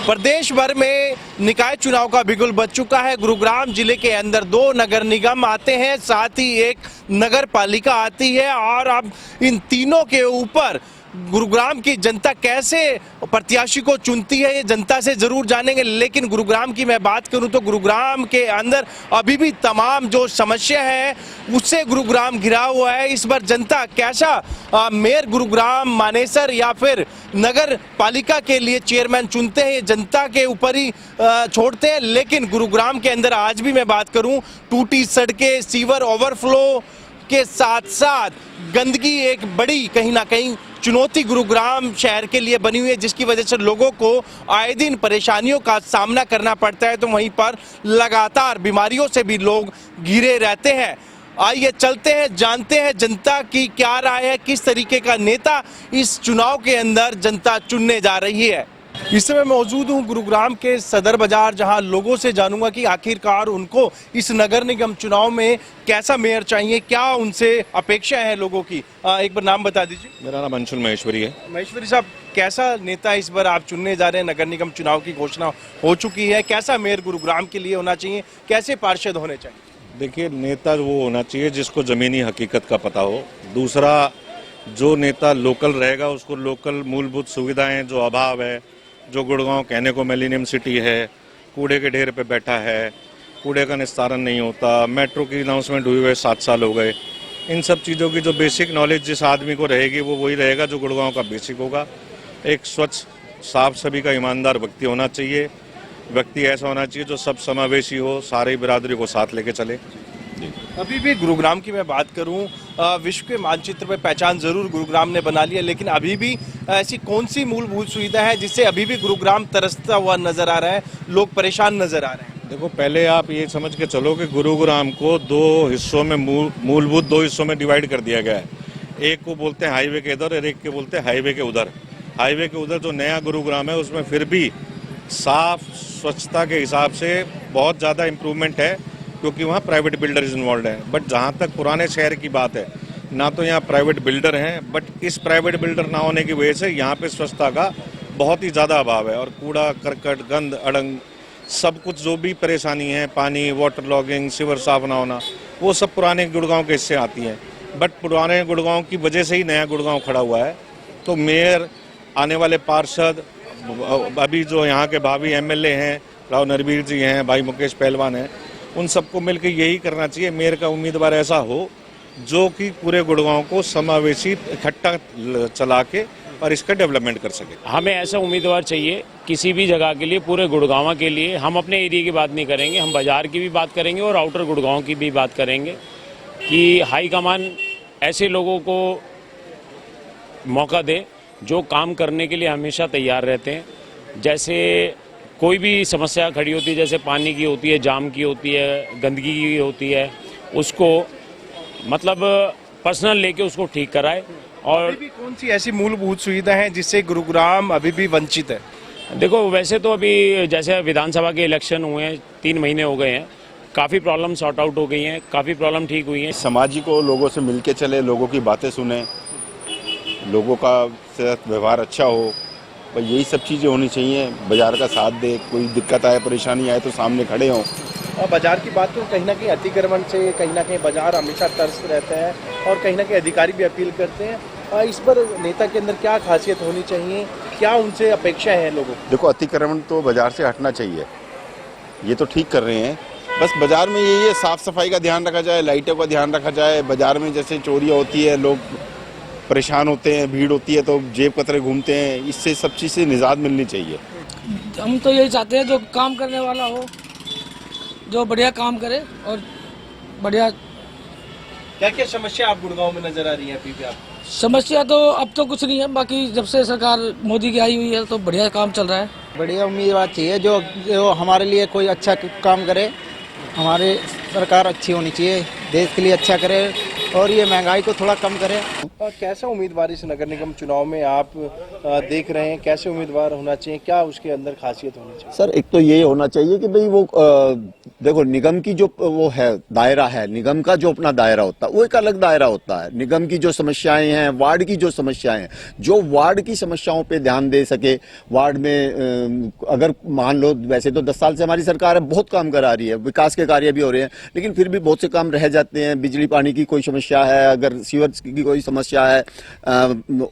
प्रदेश भर में निकाय चुनाव का बिगुल बज चुका है। गुरुग्राम जिले के अंदर 2 नगर निगम आते हैं, साथ ही एक नगर पालिका आती है और अब इन तीनों के ऊपर गुरुग्राम की जनता कैसे प्रत्याशी को चुनती है ये जनता से जरूर जानेंगे। लेकिन गुरुग्राम की मैं बात करूं तो गुरुग्राम के अंदर अभी भी तमाम जो समस्या है उससे गुरुग्राम घिरा हुआ है। इस बार जनता कैसा मेयर गुरुग्राम मानेसर या फिर नगर पालिका के लिए चेयरमैन चुनते हैं ये जनता के ऊपर ही छोड़ते हैं। लेकिन गुरुग्राम के अंदर आज भी मैं बात करूं, टूटी सड़कें, सीवर ओवरफ्लो के साथ साथ गंदगी एक बड़ी कहीं ना कहीं चुनौती गुरुग्राम शहर के लिए बनी हुई है, जिसकी वजह से लोगों को आए दिन परेशानियों का सामना करना पड़ता है। तो वहीं पर लगातार बीमारियों से भी लोग घिरे रहते हैं। आइए चलते हैं, जानते हैं जनता की क्या राय है, किस तरीके का नेता इस चुनाव के अंदर जनता चुनने जा रही है। इस समय मौजूद हूँ गुरुग्राम के सदर बाजार, जहां लोगों से जानूंगा कि आखिरकार उनको इस नगर निगम चुनाव में कैसा मेयर चाहिए, क्या उनसे अपेक्षा है लोगों की। एक बार नाम बता दीजिए। मेरा नाम अंशुल महेश्वरी है। महेश्वरी साहब, कैसा नेता इस बार आप चुनने जा रहे हैं? नगर निगम चुनाव की घोषणा हो चुकी है, कैसा मेयर गुरुग्राम के लिए होना चाहिए, कैसे पार्षद होने चाहिए? देखिए, नेता वो होना चाहिए जिसको जमीनी हकीकत का पता हो। दूसरा, जो नेता लोकल रहेगा उसको लोकल मूलभूत सुविधाएं जो अभाव है, जो गुड़गांव कहने को मिलेनियम सिटी है, कूड़े के ढेर पे बैठा है, कूड़े का निस्तारण नहीं होता, मेट्रो की अनाउंसमेंट हुई हुए 7 साल हो गए, इन सब चीज़ों की जो बेसिक नॉलेज जिस आदमी को रहेगी वो वही रहेगा जो गुड़गांव का बेसिक होगा। एक स्वच्छ, साफ सभी का ईमानदार व्यक्ति होना चाहिए। व्यक्ति ऐसा होना चाहिए जो सब समावेशी हो, सारी बिरादरी को साथ लेके चले। अभी भी गुरुग्राम की मैं बात करूं, विश्व के मानचित्र पे पहचान जरूर गुरुग्राम ने बना लिया, लेकिन अभी भी ऐसी कौन सी मूलभूत सुविधा है जिससे अभी भी गुरुग्राम तरसता हुआ नजर आ रहा है, लोग परेशान नजर आ रहे हैं? देखो, पहले आप ये समझ के चलो कि गुरुग्राम को 2 हिस्सों में, मूलभूत 2 हिस्सों में डिवाइड कर दिया गया है। एक को बोलते हैं हाईवे के इधर और एक के बोलते हैं हाईवे के उधर। हाईवे के उधर जो नया गुरुग्राम है उसमें फिर भी साफ स्वच्छता के हिसाब से बहुत ज़्यादा इम्प्रूवमेंट है, क्योंकि वहाँ प्राइवेट बिल्डर्स इन्वॉल्व हैं। बट जहाँ तक पुराने शहर की बात है, ना तो यहाँ प्राइवेट बिल्डर हैं, बट इस प्राइवेट बिल्डर ना होने की वजह से यहाँ पे स्वच्छता का बहुत ही ज़्यादा अभाव है। और कूड़ा करकट, गंद, अड़ंग, सब कुछ जो भी परेशानी है, पानी, वाटर लॉगिंग, सीवर साफ ना होना, वो सब पुराने गुड़गांव के हिस्से आती हैं। बट पुराने गुड़गांव की वजह से ही नया गुड़गांव खड़ा हुआ है। तो मेयर, आने वाले पार्षद, अभी जो यहाँ के भावी MLA हैं, राव नरवीर जी हैं, भाई मुकेश पहलवान हैं, उन सबको मिलकर यही करना चाहिए। मेयर का उम्मीदवार ऐसा हो जो कि पूरे गुड़गांव को समावेशी इकट्ठा चला के और इसका डेवलपमेंट कर सके। हमें ऐसा उम्मीदवार चाहिए किसी भी जगह के लिए, पूरे गुड़गांव के लिए। हम अपने एरिया की बात नहीं करेंगे, हम बाजार की भी बात करेंगे और आउटर गुड़गांव की भी बात करेंगे कि हाई कमान ऐसे लोगों को मौका दे जो काम करने के लिए हमेशा तैयार रहते हैं। जैसे कोई भी समस्या खड़ी होती है, जैसे पानी की होती है, जाम की होती है, गंदगी की होती है, उसको मतलब पर्सनल लेके उसको ठीक कराए। और अभी भी कौन सी ऐसी मूलभूत सुविधा है जिससे गुरुग्राम अभी भी वंचित है? देखो, वैसे तो अभी जैसे विधानसभा के इलेक्शन हुए हैं, 3 महीने हो गए हैं, काफ़ी प्रॉब्लम सॉर्ट आउट हो गई हैं, काफ़ी प्रॉब्लम ठीक हुई हैं। समाज को लोगों से मिलके चले, लोगों की बातें सुने, लोगों का व्यवहार अच्छा हो, पर यही सब चीज़ें होनी चाहिए। बाजार का साथ दे, कोई दिक्कत आए, परेशानी आए तो सामने खड़े हों। और बाजार की बात तो कहीं ना कहीं अतिक्रमण से कहीं ना कहीं बाजार हमेशा तरस रहता है और कहीं ना कहीं अधिकारी भी अपील करते हैं। इस पर नेता के अंदर क्या खासियत होनी चाहिए, क्या उनसे अपेक्षा है लोगों को? देखो, अतिक्रमण तो बाजार से हटना चाहिए, ये तो ठीक कर रहे हैं। बस बाजार में यही है, साफ सफाई का ध्यान रखा जाए, लाइटों का ध्यान रखा जाए। बाजार में जैसे चोरियाँ होती है, लोग परेशान होते हैं, भीड़ होती है तो जेब कतरे घूमते हैं, इससे सब चीज़ से निजात मिलनी चाहिए। हम तो यही चाहते हैं जो काम करने वाला हो, जो बढ़िया काम करे और बढ़िया। क्या क्या समस्या आप गुड़गांव में नजर आ रही है अभी भी? आप समस्या तो अब तो कुछ नहीं है, बाकी जब से सरकार मोदी की आई हुई है तो बढ़िया काम चल रहा है। बढ़िया उम्मीदवार चाहिए जो हमारे लिए कोई अच्छा काम करे। हमारी सरकार अच्छी होनी चाहिए, देश के लिए अच्छा करे और ये महंगाई को थोड़ा कम करे। कैसा उम्मीदवार इस नगर निगम चुनाव में आप देख रहे हैं? कैसे उम्मीदवार होना चाहिए, क्या उसके अंदर खासियत होनी चाहिए? सर, एक तो ये होना चाहिए कि भाई वो देखो निगम की जो वो है दायरा है, निगम का जो अपना दायरा होता है वो एक अलग दायरा होता है। निगम की जो समस्याएं हैं, वार्ड की जो समस्याएं हैं, जो वार्ड की समस्याओं पे ध्यान दे सके, वार्ड में अगर मान लो वैसे तो 10 साल से हमारी सरकार है, बहुत काम करा रही है, विकास के कार्य भी हो रहे हैं, लेकिन फिर भी बहुत से काम रह जाते हैं। बिजली पानी की कोई समस्या है, अगर सीवर की कोई समस्या है,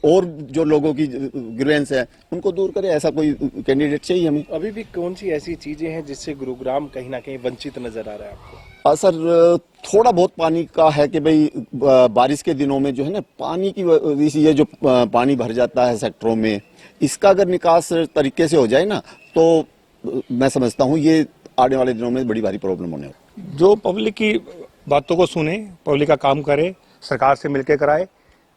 और जो लोगों की ग्रीवेंस है उनको दूर करे, ऐसा कोई कैंडिडेट चाहिए हमें। अभी भी कौन सी ऐसी चीजें हैं जिससे गुरुग्राम कहीं ना कहीं वंचित नजर आ रहा है आपको? सर थोड़ा बहुत पानी का है कि भाई बारिश के दिनों में जो है ना पानी की ये जो पानी भर जाता है सेक्टरों में, इसका अगर निकास तरीके से हो जाए ना तो मैं समझता हूँ ये आने वाले दिनों में बड़ी भारी प्रॉब्लम होने वाली। जो पब्लिक की बातों को सुने, पब्लिक का काम करे, सरकार से मिलकर कराए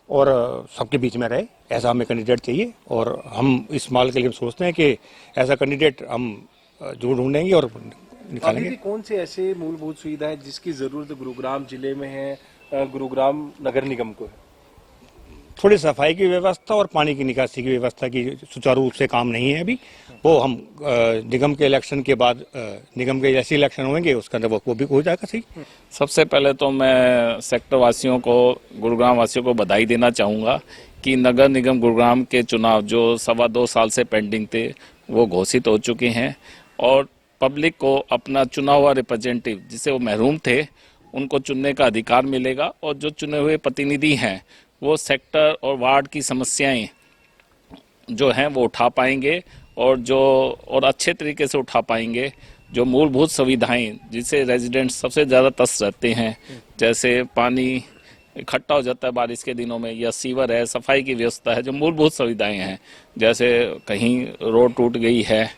और सबके बीच में रहे, ऐसा हमें कैंडिडेट चाहिए। और हम इस माल के लिए सोचते हैं कि ऐसा कैंडिडेट हम जरूर ढूंढेंगे और निकालेंगे। अभी भी कौन से ऐसे मूलभूत सुविधाएं जिसकी जरूरत गुरुग्राम जिले में है, गुरुग्राम नगर निगम को है? थोड़ी सफाई की व्यवस्था और पानी की निकासी की व्यवस्था की सुचारू रूप से काम नहीं है अभी, वो हम निगम के इलेक्शन के बाद, निगम के जैसे इलेक्शन होंगे उसके अंदर वो भी हो जाएगा सही। सबसे पहले तो मैं सेक्टर वासियों को, गुरुग्राम वासियों को बधाई देना चाहूँगा कि नगर निगम गुरुग्राम के चुनाव जो 2.25 साल से पेंडिंग थे वो घोषित हो चुके हैं और पब्लिक को अपना चुना हुआ रिप्रेजेंटेटिव जिसे वो महरूम थे उनको चुनने का अधिकार मिलेगा और जो चुने हुए प्रतिनिधि हैं वो सेक्टर और वार्ड की समस्याएं जो हैं वो उठा पाएंगे और अच्छे तरीके से उठा पाएंगे। जो मूलभूत सुविधाएं जिसे रेजिडेंट्स सबसे ज़्यादा त्रस्त रहते हैं, जैसे पानी इकट्ठा हो जाता है बारिश के दिनों में, या सीवर है, सफाई की व्यवस्था है, जो मूलभूत सुविधाएं हैं, जैसे कहीं रोड टूट गई है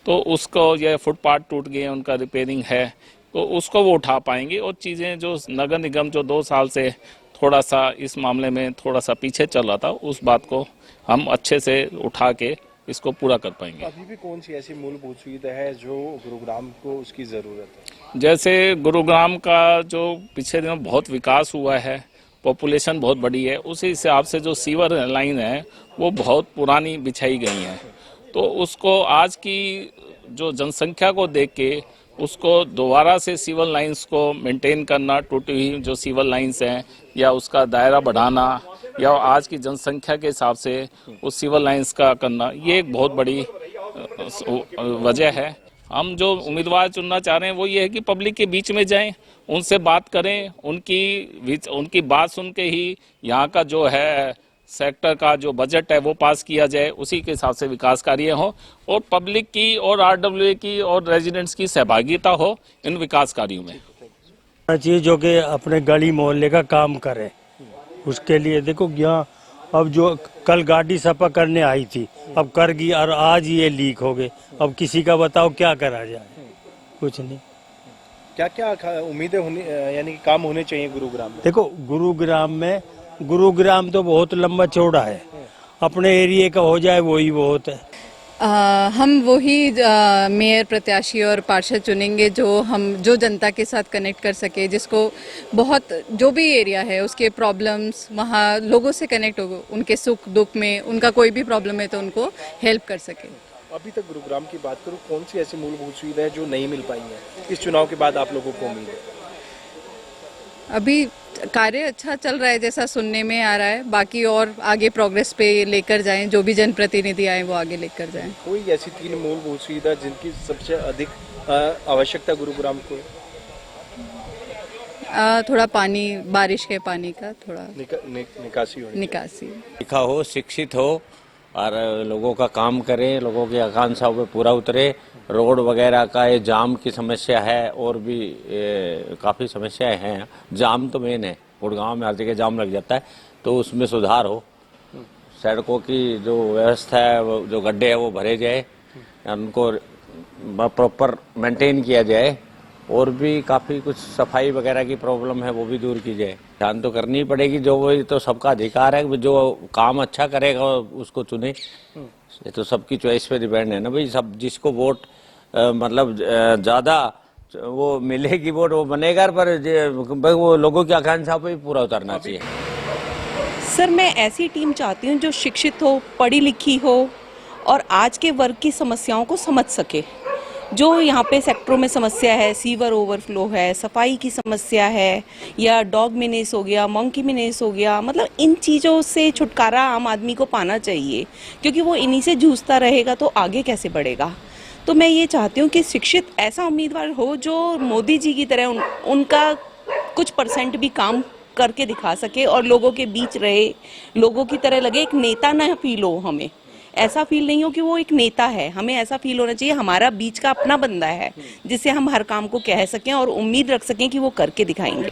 तो उसको, या फुटपाथ टूट गए हैं उनका रिपेयरिंग है तो उसको वो उठा पाएंगे। और चीज़ें जो नगर निगम जो 2 साल से थोड़ा सा इस मामले में थोड़ा सा पीछे चल रहा था, उस बात को हम अच्छे से उठा के इसको पूरा कर पाएंगे। अभी भी कौन सी ऐसी मूलभूत सुविधा है जो गुरुग्राम को उसकी ज़रूरत है? जैसे गुरुग्राम का जो पिछले दिनों बहुत विकास हुआ है, पॉपुलेशन बहुत बड़ी है, उसी हिसाब से जो सीवर लाइन है वो बहुत पुरानी बिछाई गई है, तो उसको आज की जो जनसंख्या को देख के उसको दोबारा से सिविल लाइंस को मेंटेन करना, टूटी हुई जो सिविल लाइंस हैं या उसका दायरा बढ़ाना या आज की जनसंख्या के हिसाब से उस सिविल लाइंस का करना, ये एक बहुत बड़ी वजह है। हम जो उम्मीदवार चुनना चाह रहे हैं वो ये है कि पब्लिक के बीच में जाएं, उनसे बात करें, उनकी बात सुन के ही यहाँ का जो है सेक्टर का जो बजट है वो पास किया जाए, उसी के हिसाब से विकास कार्य हो और पब्लिक की और आरडब्ल्यूए की और रेजिडेंट्स की सहभागिता हो इन विकास कार्यों में। चाहिए जो कि अपने गली मोहल्ले का काम करे। उसके लिए देखो यहाँ अब जो कल गाड़ी सफा करने आई थी अब कर गई और आज ये लीक हो गए, अब किसी का बताओ क्या करा जाए, कुछ नहीं। क्या क्या उम्मीदें होनी, यानी कि काम होने चाहिए गुरुग्राम में? देखो गुरुग्राम तो बहुत लंबा चौड़ा है, अपने एरिया का हो जाए वही बहुत है। हम वही मेयर प्रत्याशी और पार्षद चुनेंगे जो जनता के साथ कनेक्ट कर सके, जिसको बहुत जो भी एरिया है उसके प्रॉब्लम्स वहाँ लोगों से कनेक्ट हो, उनके सुख दुख में उनका कोई भी प्रॉब्लम है तो उनको हेल्प कर सके। अभी तक गुरुग्राम की बात करूँ, कौन सी ऐसी मूलभूत सुविधा है जो नहीं मिल पाई है? इस चुनाव के बाद आप लोगों को उम्मीद है? अभी कार्य अच्छा चल रहा है जैसा सुनने में आ रहा है, बाकी और आगे प्रोग्रेस पे लेकर जाएं, जो भी जनप्रतिनिधि आए वो आगे लेकर जाएं। कोई ऐसी 3 मूलभूत सुविधा जिनकी सबसे अधिक आवश्यकता गुरुग्राम को? थोड़ा पानी, बारिश के पानी का थोड़ा निकासी लिखा हो, शिक्षित हो और लोगों का काम करे, लोगों की आकांक्षाओं पे पूरा उतरे। रोड वगैरह का ये जाम की समस्या है और भी काफ़ी समस्याएं हैं। जाम तो मेन है, गुड़गांव में हर जगह जाम लग जाता है, तो उसमें सुधार हो। सड़कों की जो व्यवस्था है, वो जो गड्ढे हैं वो भरे जाए, उनको प्रॉपर मेंटेन किया जाए और भी काफ़ी कुछ सफाई वगैरह की प्रॉब्लम है वो भी दूर की जाए। ध्यान तो करनी पड़ेगी, जो वही तो सबका अधिकार है, जो काम अच्छा करेगा उसको चुने। ये तो सबकी चॉइस पे डिपेंड है ना भाई, सब जिसको वोट मतलब ज़्यादा वो मिलेगी वोट वो बनेगा, पर वो लोगों की आकांक्षा पे भी पूरा उतरना चाहिए। सर मैं ऐसी टीम चाहती हूँ जो शिक्षित हो, पढ़ी लिखी हो और आज के वर्ग की समस्याओं को समझ सके जो यहाँ पे सेक्टरों में समस्या है, सीवर ओवरफ्लो है, सफाई की समस्या है, या डॉग मिनेस हो गया, मंकी मिनेस हो गया, मतलब इन चीज़ों से छुटकारा आम आदमी को पाना चाहिए, क्योंकि वो इन्हीं से जूझता रहेगा तो आगे कैसे बढ़ेगा। तो मैं ये चाहती हूँ कि शिक्षित ऐसा उम्मीदवार हो जो मोदी जी की तरह उनका कुछ % भी काम करके दिखा सके और लोगों के बीच रहे, लोगों की तरह लगे, एक नेता ना फील हो, हमें ऐसा फील नहीं हो कि वो एक नेता है, हमें ऐसा फील होना चाहिए हमारा बीच का अपना बंदा है जिससे हम हर काम को कह सकें और उम्मीद रख सकें कि वो करके दिखाएंगे।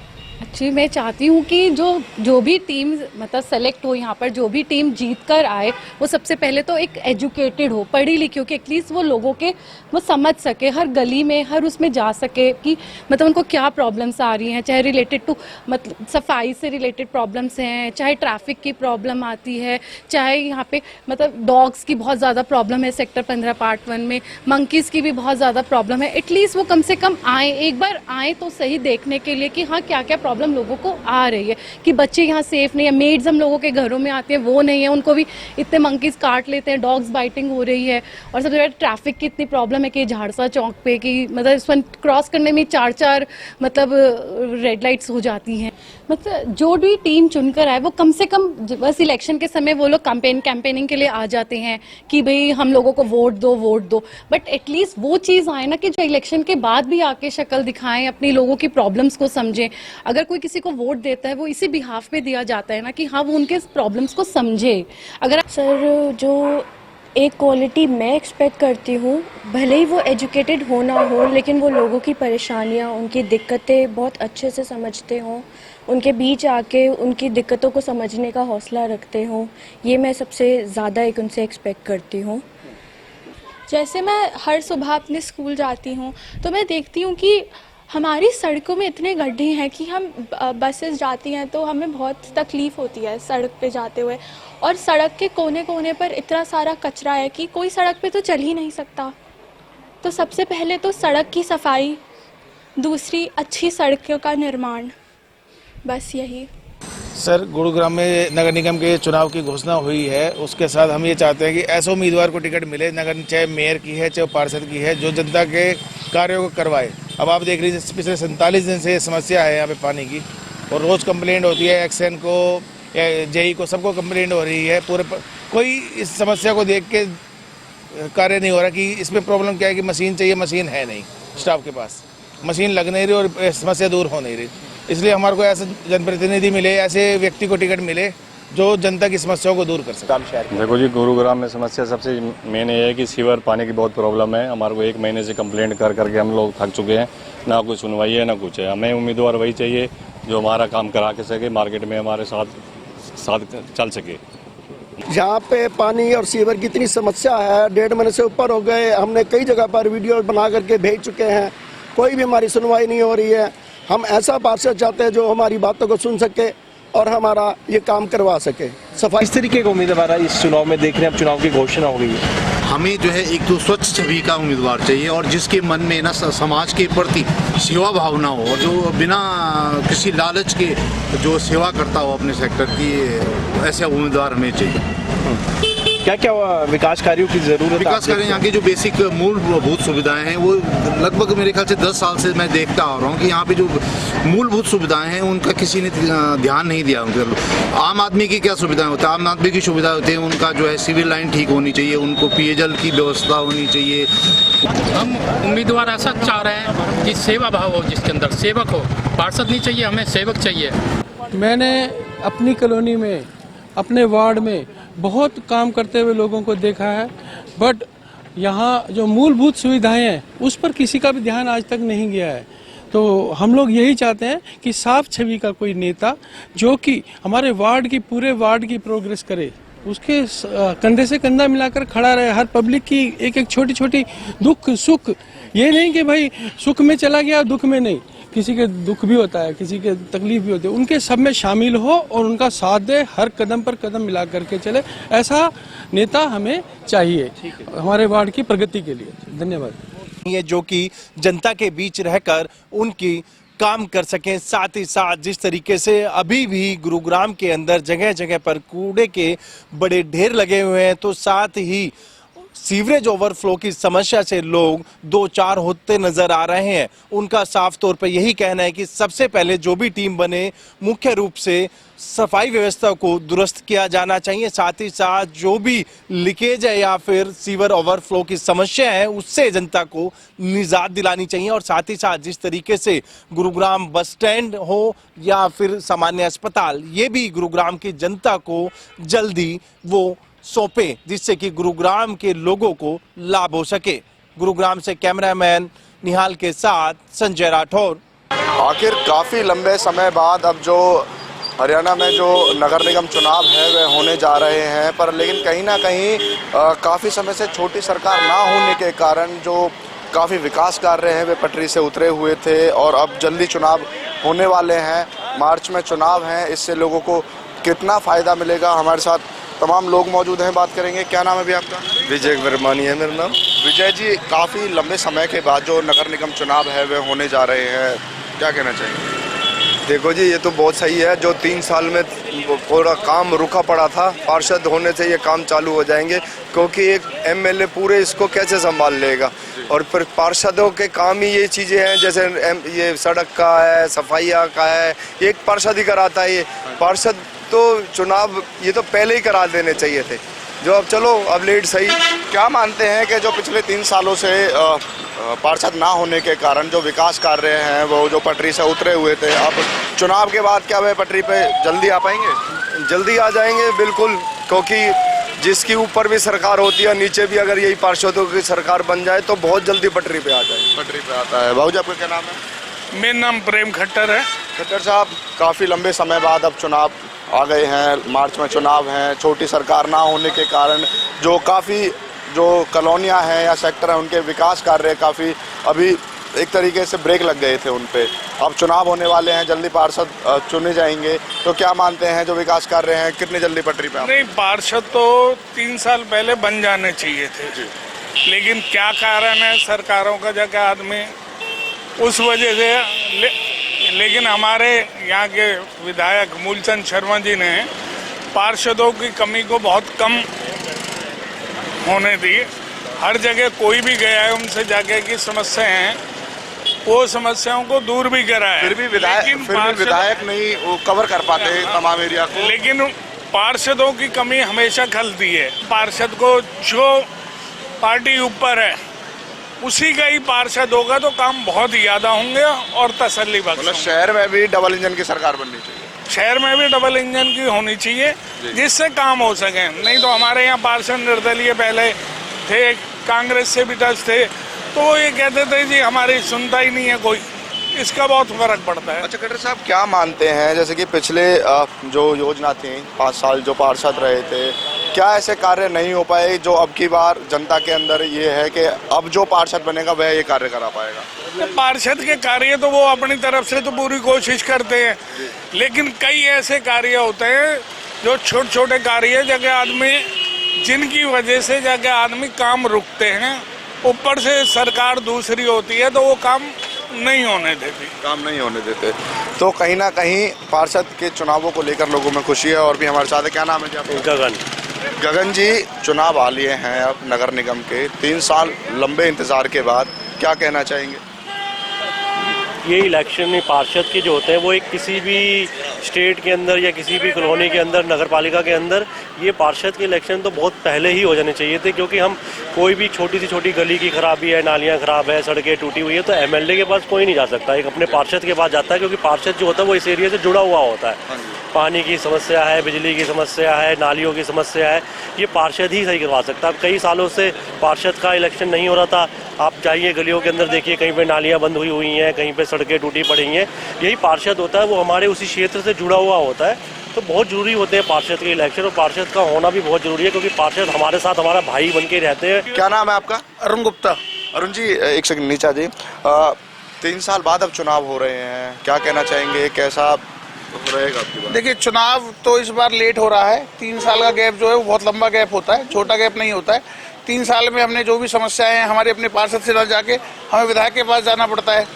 जी, मैं चाहती हूँ कि जो भी टीम मतलब सेलेक्ट हो, यहाँ पर जो भी टीम जीत कर आए, वो सबसे पहले तो एक एजुकेटेड हो, पढ़ी लिखी हो, कि एटलीस्ट वो लोगों के वो समझ सके, हर गली में हर उसमें जा सके कि मतलब उनको क्या प्रॉब्लम्स आ रही हैं, चाहे रिलेटेड टू मतलब सफाई से रिलेटेड प्रॉब्लम्स हैं, चाहे ट्रैफिक की प्रॉब्लम आती है, चाहे यहाँ पे मतलब डॉग्स की बहुत ज़्यादा प्रॉब्लम है सेक्टर 15 पार्ट 1 में, मंकीज़ की भी बहुत ज़्यादा प्रॉब्लम है। एटलीस्ट वो कम से कम आए, एक बार आए तो सही देखने के लिए कि हाँ क्या क्या प्रॉब्लम लोगों को आ रही है, कि बच्चे यहाँ सेफ नहीं है, मेड्स हम लोगों के घरों में आती हैं वो नहीं है, उनको भी इतने मंकीज काट लेते हैं, डॉग्स बाइटिंग हो रही है, और सबसे ज़्यादा ट्रैफिक की इतनी प्रॉब्लम है कि झाड़सा चौक पे कि मतलब इस वन क्रॉस करने में 4-4 मतलब रेड लाइट्स हो जाती हैं। मतलब जो भी टीम चुनकर आए वो कम से कम, बस इलेक्शन के समय वो लोग कैंपेनिंग के लिए आ जाते हैं कि भाई हम लोगों को वोट दो, बट एटलीस्ट वो चीज़ आए ना कि जो इलेक्शन के बाद भी आके शक्ल दिखाएं, अपनी लोगों की प्रॉब्लम्स को समझें। अगर कोई किसी को वोट देता है वो इसी बिहाफ पे दिया जाता है ना कि हाँ वो उनके प्रॉब्लम्स को समझे। अगर सर जो एक क्वालिटी मैं एक्सपेक्ट करती हूँ, भले ही वो एजुकेटेड हो ना हो, लेकिन वो लोगों की परेशानियाँ, उनकी दिक्कतें बहुत अच्छे से समझते हों, उनके बीच आके उनकी दिक्कतों को समझने का हौसला रखते हों, ये मैं सबसे ज़्यादा एक उनसे एक्सपेक्ट करती हूँ। जैसे मैं हर सुबह अपने स्कूल जाती हूँ तो मैं देखती हूँ कि हमारी सड़कों में इतने गड्ढे हैं कि हम बसेस जाती हैं तो हमें बहुत तकलीफ़ होती है सड़क पे जाते हुए, और सड़क के कोने कोने पर इतना सारा कचरा है कि कोई सड़क पे तो चल ही नहीं सकता। तो सबसे पहले तो सड़क की सफाई, दूसरी अच्छी सड़कों का निर्माण, बस यही। सर, गुरुग्राम में नगर निगम के चुनाव की घोषणा हुई है, उसके साथ हम ये चाहते हैं कि ऐसे उम्मीदवार को टिकट मिले, नगर चाहे मेयर की है चाहे पार्षद की है, जो जनता के कार्यों को करवाए। अब आप देख लीजिए पिछले 47 दिन से समस्या है यहाँ पे पानी की, और रोज़ कंप्लेंट होती है, एक्शन को जेई को सबको कंप्लेंट हो रही है, कोई इस समस्या को देख के कार्य नहीं हो रहा कि इसमें प्रॉब्लम क्या है कि मशीन चाहिए, मशीन है नहीं स्टाफ के पास, मशीन लग नहीं रही और समस्या दूर हो नहीं रही। इसलिए हमारे को ऐसे जनप्रतिनिधि मिले, ऐसे व्यक्ति को टिकट मिले जो जनता की समस्याओं को दूर कर सके। देखो जी, गुरुग्राम में समस्या सबसे मेन ये है कि सीवर पानी की बहुत प्रॉब्लम है। हमारे को 1 महीने से कंप्लेंट कर करके हम लोग थक चुके हैं, ना कोई सुनवाई है ना कुछ है। हमें उम्मीदवार वही चाहिए जो हमारा काम करा के सके, मार्केट में हमारे साथ चल सके। यहाँ पे पानी और सीवर की इतनी समस्या है, 1.5 महीने से ऊपर हो गए, हमने कई जगह पर वीडियो बना करके भेज चुके हैं, कोई भी हमारी सुनवाई नहीं हो रही है। हम ऐसा पार्षद चाहते हैं जो हमारी बातों को सुन सके और हमारा ये काम करवा सके। सफाई इस तरीके का उम्मीदवार इस चुनाव में देख रहे हैं, अब चुनाव की घोषणा हो गई है। हमें जो है एक तो स्वच्छ छवि का उम्मीदवार चाहिए और जिसके मन में ना समाज के प्रति सेवा भावना हो, और जो बिना किसी लालच के जो सेवा करता हो अपने सेक्टर की, ऐसा उम्मीदवार हमें चाहिए। क्या क्या विकास कार्यों की जरूरत है? विकास कार्य यहाँ की जो बेसिक मूलभूत सुविधाएं हैं वो लगभग मेरे ख्याल से 10 साल से मैं देखता आ रहा हूँ कि यहाँ पे जो मूलभूत सुविधाएं हैं उनका किसी ने ध्यान नहीं दिया। उनके आम आदमी की क्या सुविधाएं होती है, आम आदमी की सुविधा होती है, उनका जो है सिविल लाइन ठीक होनी चाहिए, उनको पेयजल की व्यवस्था होनी चाहिए। हम उम्मीदवार ऐसा चाह रहे हैं कि सेवा भाव हो, जिसके अंदर सेवक हो। पार्षद नहीं चाहिए, हमें सेवक चाहिए। मैंने अपनी कॉलोनी में, अपने वार्ड में बहुत काम करते हुए लोगों को देखा है, बट यहाँ जो मूलभूत सुविधाएं हैं उस पर किसी का भी ध्यान आज तक नहीं गया है। तो हम लोग यही चाहते हैं कि साफ छवि का कोई नेता जो कि हमारे वार्ड की, पूरे वार्ड की प्रोग्रेस करे, उसके कंधे से कंधा मिलाकर खड़ा रहे, हर पब्लिक की एक एक छोटी छोटी दुख सुख, ये नहीं कि भाई सुख में चला गया दुख में नहीं, किसी के दुख भी होता है, किसी के तकलीफ भी होती है, उनके सब में शामिल हो और उनका साथ दे, हर कदम पर कदम मिला करके चले। ऐसा नेता हमें चाहिए हमारे वार्ड की प्रगति के लिए। धन्यवाद। ये जो कि जनता के बीच रहकर उनकी काम कर सकें, साथ ही साथ जिस तरीके से अभी भी गुरुग्राम के अंदर जगह जगह पर कूड़े के बड़े ढेर लगे हुए हैं, तो साथ ही सीवरेज ओवरफ्लो की समस्या से लोग दो चार होते नजर आ रहे हैं। उनका साफ तौर पर यही कहना है कि सबसे पहले जो भी टीम बने, मुख्य रूप से सफाई व्यवस्था को दुरुस्त किया जाना चाहिए। साथ ही साथ जो भी लीकेज है या फिर सीवर ओवरफ्लो की समस्या है, उससे जनता को निजात दिलानी चाहिए। और साथ ही साथ जिस तरीके से गुरुग्राम बस स्टैंड हो या फिर सामान्य अस्पताल, ये भी गुरुग्राम की जनता को जल्दी वो सौंपे, जिससे कि गुरुग्राम के लोगों को लाभ हो सके। गुरुग्राम से कैमरामैन निहाल के साथ संजय राठौर। आखिर काफ़ी लंबे समय बाद अब जो हरियाणा में जो नगर निगम चुनाव है वह होने जा रहे हैं, पर लेकिन कहीं ना कहीं काफ़ी समय से छोटी सरकार ना होने के कारण जो काफ़ी विकास कार्य हैं वे पटरी से उतरे हुए थे और अब जल्दी चुनाव होने वाले हैं। मार्च में चुनाव हैं, इससे लोगों को कितना फ़ायदा मिलेगा, हमारे साथ तमाम लोग मौजूद हैं, बात करेंगे। क्या नाम है भैया आपका? विजय वर्मानी है मेरा नाम। विजय जी, काफ़ी लंबे समय के बाद जो नगर निगम चुनाव है वे होने जा रहे हैं, क्या कहना चाहिए? देखो जी, ये तो बहुत सही है। जो 3 साल में पूरा काम रुका पड़ा था, पार्षद होने से ये काम चालू हो जाएंगे, क्योंकि एक एमएलए पूरे इसको कैसे संभाल लेगा। और फिर पार्षदों के काम ही ये चीज़ें हैं, जैसे ये सड़क का है, सफाइया का है, ये एक पार्षद ही कराता है। ये पार्षद तो चुनाव ये तो पहले ही करा देने चाहिए थे, जो अब चलो अब लेट सही। क्या मानते हैं कि जो पिछले 3 सालों से पार्षद ना होने के कारण जो विकास कार्य हैं वो जो पटरी से उतरे हुए थे, अब चुनाव के बाद क्या वे पटरी पे जल्दी आ पाएंगे? जल्दी आ जाएंगे बिल्कुल, क्योंकि जिसकी ऊपर भी सरकार होती है, नीचे भी अगर यही पार्षदों की सरकार बन जाए तो बहुत जल्दी पटरी पे आ जाए। पटरी पे आता है। भाऊ जी, आपका क्या नाम है? मेरा नाम प्रेम खट्टर है। खट्टर साहब, काफ़ी लंबे समय बाद अब चुनाव आ गए हैं, मार्च में चुनाव हैं। छोटी सरकार ना होने के कारण जो काफ़ी जो कॉलोनियाँ हैं या सेक्टर हैं, उनके विकास कार्य काफ़ी अभी एक तरीके से ब्रेक लग गए थे उन पे। अब चुनाव होने वाले हैं, जल्दी पार्षद चुने जाएंगे, तो क्या मानते हैं जो विकास कार्य हैं कितनी जल्दी पटरी पे? नहीं, पार्षद तो 3 साल पहले बन जाने चाहिए थे, लेकिन क्या कारण है सरकारों का जगह आदमी उस वजह से लेकिन हमारे यहाँ के विधायक मूलचंद शर्मा जी ने पार्षदों की कमी को बहुत कम होने दी। हर जगह कोई भी गया है, उनसे जाके की समस्या हैं, वो समस्याओं को दूर भी करा है। फिर भी विधायक नहीं वो कवर कर पाते तमाम एरिया को। लेकिन पार्षदों की कमी हमेशा खलती है। पार्षद को जो पार्टी ऊपर है उसी का ही पार्षद होगा तो काम बहुत ज़्यादा होंगे और तसल्ली बख्श। मतलब शहर में भी डबल इंजन की सरकार बननी चाहिए। शहर में भी डबल इंजन की होनी चाहिए, जिससे काम हो सके। नहीं तो हमारे यहाँ पार्षद निर्दलीय पहले थे, कांग्रेस से भी टच थे, तो वो ये कहते थे जी हमारी सुनता ही नहीं है कोई। इसका बहुत फर्क पड़ता है। अच्छा खट्टर साहब, क्या मानते हैं जैसे कि पिछले जो योजना थी 5 साल जो पार्षद रहे थे, क्या ऐसे कार्य नहीं हो पाए जो अब की बार जनता के अंदर ये है कि अब जो पार्षद बनेगा वह ये कार्य करा पाएगा? पार्षद के कार्य तो वो अपनी तरफ से तो पूरी कोशिश करते हैं, लेकिन कई ऐसे कार्य होते हैं जो छोटे छोटे कार्य जगह आदमी जिनकी वजह से जगह आदमी काम रुकते हैं, ऊपर से सरकार दूसरी होती है तो वो काम नहीं होने देते। तो कहीं ना कहीं पार्षद के चुनावों को लेकर लोगों में खुशी है। और भी हमारे साथ है, क्या नाम है जी आपका? गगन जी, चुनाव आ लिए हैं अब नगर निगम के, 3 साल लंबे इंतजार के बाद, क्या कहना चाहेंगे? ये इलेक्शन पार्षद के जो होते हैं वो एक किसी भी स्टेट के अंदर या किसी भी कॉलोनी के अंदर, नगर पालिका के अंदर, ये पार्षद के इलेक्शन तो बहुत पहले ही हो जाने चाहिए थे, क्योंकि हम कोई भी छोटी से छोटी गली की खराबी है, नालियाँ खराब है, सड़कें टूटी हुई है, तो एमएलए के पास कोई नहीं जा सकता, एक अपने पार्षद के पास जाता है, क्योंकि पार्षद जो होता है वो इस एरिया से जुड़ा हुआ होता है। पानी की समस्या है, बिजली की समस्या है, नालियों की समस्या है, ये पार्षद ही सही करवा सकता है। अब कई सालों से पार्षद का इलेक्शन नहीं हो रहा था, आप जाइए गलियों के अंदर देखिए, कहीं पे नालियाँ बंद हुई हैं, कहीं पे सड़कें टूटी पड़ी हैं। यही पार्षद होता है, वो हमारे उसी क्षेत्र से जुड़ा हुआ होता है, तो बहुत जरूरी होते हैं पार्षद के इलेक्शन, और पार्षद का होना भी बहुत जरूरी है, क्योंकि पार्षद हमारे साथ हमारा भाई बन के रहते हैं। क्या नाम है आपका? अरुण गुप्ता। अरुण जी, एक सेकंड नीचा जी, 3 साल बाद अब चुनाव हो रहे हैं, क्या कहना चाहेंगे, कैसा रहेगा आपकी बात? देखिए, चुनाव तो इस बार लेट हो रहा है। 3 साल का गैप जो है वो बहुत लंबा गैप होता है, छोटा गैप नहीं होता है। 3 साल में हमने जो भी समस्याएं हैं, हमारे अपने पार्षद से ना जाके हमें विधायक के पास जाना पड़ता है,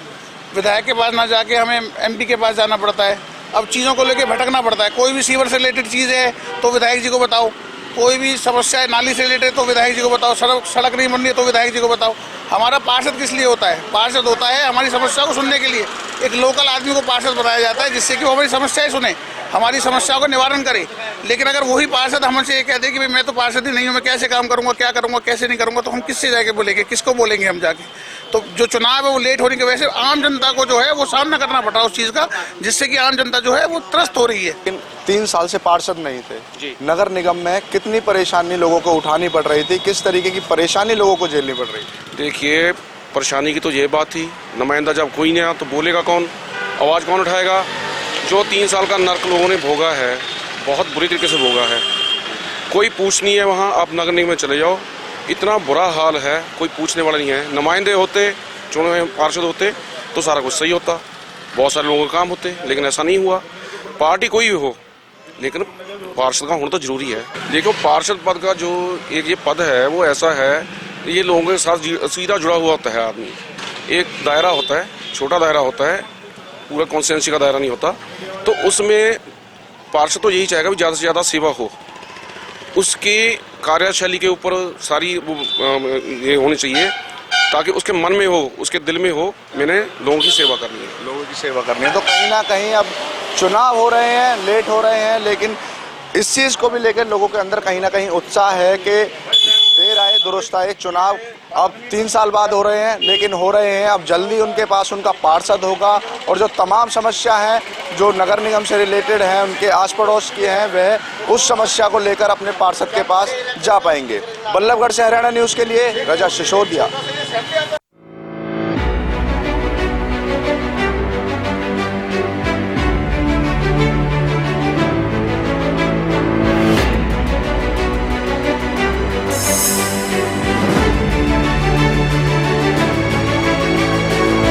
विधायक के पास ना जाके हमें एमपी के पास जाना पड़ता है। अब चीज़ों को लेके भटकना पड़ता है। कोई भी सीवर से रिलेटेड चीज़ है तो विधायक जी को बताओ, कोई भी समस्या है नाली से रिलेटेड तो विधायक जी को बताओ, सड़क नहीं बन रही है तो विधायक जी को बताओ। हमारा पार्षद किस लिए होता है? पार्षद होता है हमारी समस्या को सुनने के लिए। एक लोकल आदमी को पार्षद बनाया जाता है जिससे कि वो हमारी समस्याएं सुने, हमारी समस्याओं का निवारण करे। लेकिन अगर वही पार्षद हमसे ये कह दे कि भाई मैं तो पार्षद ही नहीं हूँ, मैं कैसे काम करूँगा, क्या करूँगा, कैसे नहीं करूँगा, तो हम किससे जाके बोलेंगे, किसको बोलेंगे हम जाके? तो जो चुनाव है वो लेट होने की वजह से आम जनता को जो है वो सामना करना पड़ रहा है उस चीज़ का, जिससे कि आम जनता जो है वो त्रस्त हो रही है। 3 साल से पार्षद नहीं थे नगर निगम में, कितनी परेशानी लोगों को उठानी पड़ रही थी, किस तरीके की परेशानी लोगों को झेलनी पड़ रही थी? देखिए, परेशानी की तो ये बात थी, नुमाइंदा जब कोई नहीं आया तो बोलेगा कौन, आवाज़ कौन उठाएगा? जो 3 साल का नर्क लोगों ने भोगा है, बहुत बुरी तरीके से भोगा है, कोई पूछ नहीं है वहाँ। आप नगर निगम में चले जाओ, इतना बुरा हाल है, कोई पूछने वाला नहीं है। नुमाइंदे होते, चुने हुए पार्षद होते तो सारा कुछ सही होता, बहुत सारे लोगों का काम होते, लेकिन ऐसा नहीं हुआ। पार्टी कोई भी हो, लेकिन पार्षद का होना तो जरूरी है। देखो, पार्षद पद का जो एक ये पद है वो ऐसा है, ये लोगों के साथ सीधा जुड़ा हुआ होता है आदमी। एक दायरा होता है, छोटा दायरा होता है, पूरा कॉन्स्टिट्यूंसी का दायरा नहीं होता, तो उसमें पार्षद तो यही चाहेगा कि ज़्यादा से ज़्यादा सेवा हो, उसके कार्यशैली के ऊपर सारी ये होनी चाहिए, ताकि उसके मन में हो, उसके दिल में हो, मैंने लोगों की सेवा करनी है, लोगों की सेवा करनी है। तो कहीं ना कहीं अब चुनाव हो रहे हैं, लेट हो रहे हैं, लेकिन इस चीज़ को भी लेकर लोगों के अंदर कहीं ना कहीं उत्साह है कि देर आए दुरुस्त आए। चुनाव अब 3 साल बाद हो रहे हैं, लेकिन हो रहे हैं। अब जल्दी उनके पास उनका पार्षद होगा और जो तमाम समस्या हैं जो नगर निगम से रिलेटेड हैं, उनके आस पड़ोस की हैं, वह उस समस्या को लेकर अपने पार्षद के पास जा पाएंगे। बल्लभगढ़ से हरियाणा न्यूज़ के लिए रजा सिसोदिया।